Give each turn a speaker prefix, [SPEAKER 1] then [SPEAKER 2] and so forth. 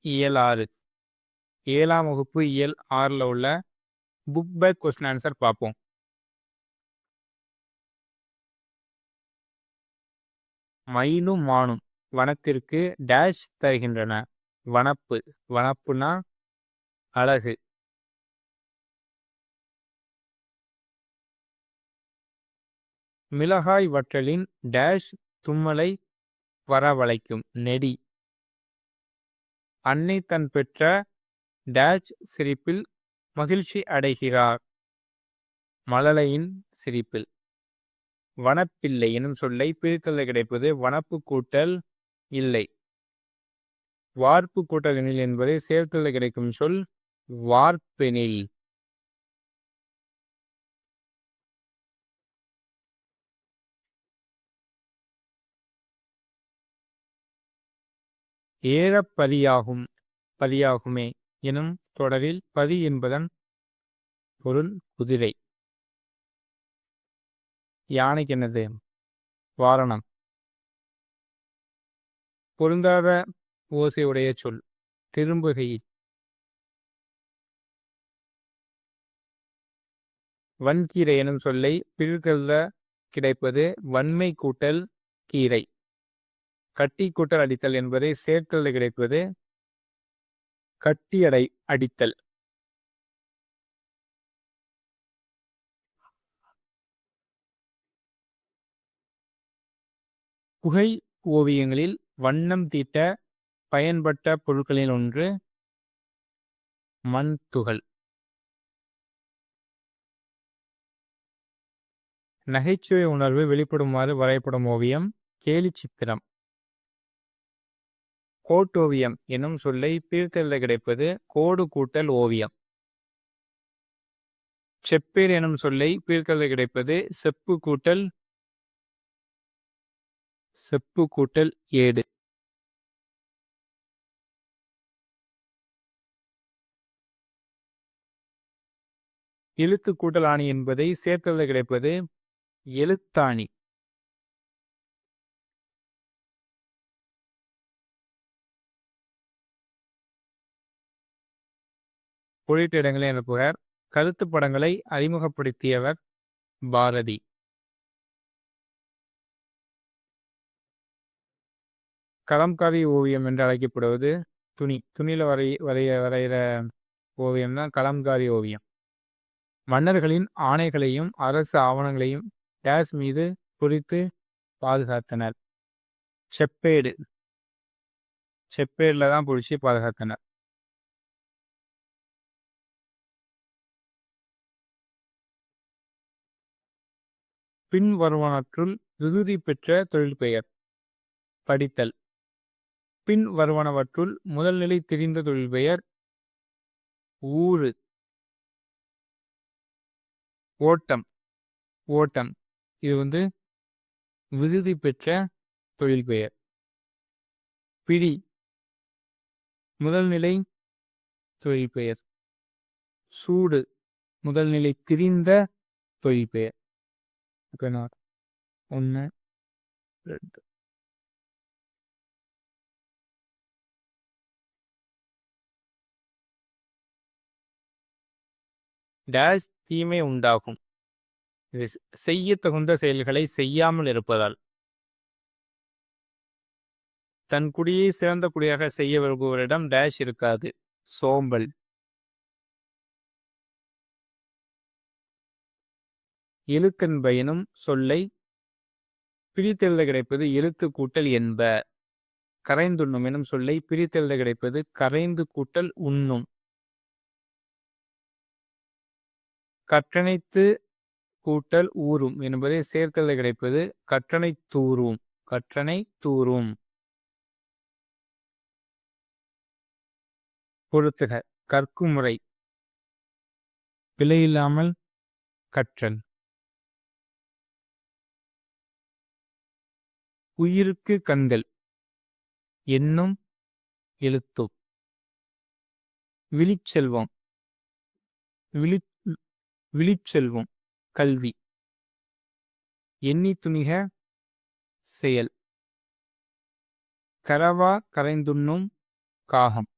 [SPEAKER 1] இயல் 6 7ஆம் வகுப்பு இயல் 6ல் உள்ள புக் பேக் கொஸ்டின் ஆன்சர் பார்ப்போம். மயிலும் மானும் வனத்திற்கு டேஷ் தருகின்றன. வனப்பு, வனப்புனா அழகு. மிளகாய் வற்றலின் டேஷ் தும்மலை வரவழைக்கும். நெடி. அன்னை தன் பெற்ற டேஷ் சிரிப்பில் மகிழ்ச்சி அடைகிறார். மழலையின் சிரிப்பில். வனப்பில்லை எனும் சொல்லை பிரித்தல் கிடைப்பது வனப்பு கூட்டல் இல்லை. வார்ப்பு கூட்டல் எனில் என்பதை சேர்த்தல் கிடைக்கும் சொல் வார்ப்பெனில். ஏறப்பரியாகும் பரியாகுமே எனும் தொடரில் பரி என்பதன் பொருள் குதிரை. யானைக்கு என்னது? வாரணம். பொருந்தாத ஓசையுடைய சொல் திரும்புகையில். வன்கீரை எனும் சொல்லை பிரித்தெழுத கிடைப்பது வன்மை கூட்டல் கீரை. கட்டி கூட்டல் அடித்தல் என்பதை சேர்த்தல் கிடைப்பது கட்டி அடித்தல். குகை ஓவியங்களில் வண்ணம் தீட்ட பயன்பட்ட பொருட்களில் ஒன்று மண் துகள். நகைச்சுவை உணர்வு வெளிப்படுமாறு வரைபடும் ஓவியம் கேலி சித்திரம். கோட்டோவியம் எனும் சொல்லை பிரித்தெழுத கிடைப்பது கோடு கூட்டல் ஓவியம். செப்பேர் எனும் சொல்லை பிரித்தெழுத கிடைப்பது செப்பு கூட்டல் ஏடு. எழுத்து கூட்டல் ஆணி என்பதை சேர்த்தெழுத கிடைப்பது எழுத்தாணி. பொழிட்டு இடங்களை அனுப்புகிறார். கருத்து படங்களை அறிமுகப்படுத்தியவர் பாரதி. கலம்காரி ஓவியம் என்று அழைக்கப்படுவது துணியில வரைகிற ஓவியம் தான் கலம்காரி ஓவியம். மன்னர்களின் ஆணைகளையும் அரசு ஆவணங்களையும் டேஸ் மீது குறித்து பாதுகாத்தனர். செப்பேடுல தான் பிடிச்சி பாதுகாத்தனர். பின் வருவனற்றுள் விகுதி பெற்ற தொழில் பெயர். படித்தல். பின் வருவனவற்றுள் முதல் நிலை தெரிந்த தொழில் பெயர் ஊறு. ஓட்டம் இது விகுதி பெற்ற தொழில் பெயர். பிடி முதல் நிலை தொழில் பெயர். சூடு முதல் நிலை திரிந்த தொழில் பெயர். 1 2 டேஷ் தீமை உண்டாகும். இது செய்ய தகுந்த செயல்களை செய்யாமல் இருப்பதால். தன் குடியை சிறந்த குடியாக செய்ய விரும்புவரிடம் டேஷ் இருக்காது. சோம்பல். எழுக்கென்ப எனும் சொல்லை பிரித்தெழுத கிடைப்பது எழுத்து கூட்டல் என்ப. கரைந்துண்ணும் எனும் சொல்லை பிரித்தெழுத கிடைப்பது கரைந்து கூட்டல் உண்ணும். கற்றனைத்து கூட்டல் ஊறும் என்பதை சேர்த்தெழுத கிடைப்பது கற்றனை தூறும். பொறுத்துக. கற்கும் முறை பிழையில்லாமல் கற்றல். உயிருக்கு கண்கள் என்னும் எழுத்தும். விழிச்செல்வம் கல்வி. எண்ணி துணிக செயல். கரவா கரைந்துண்ணும் காகம்.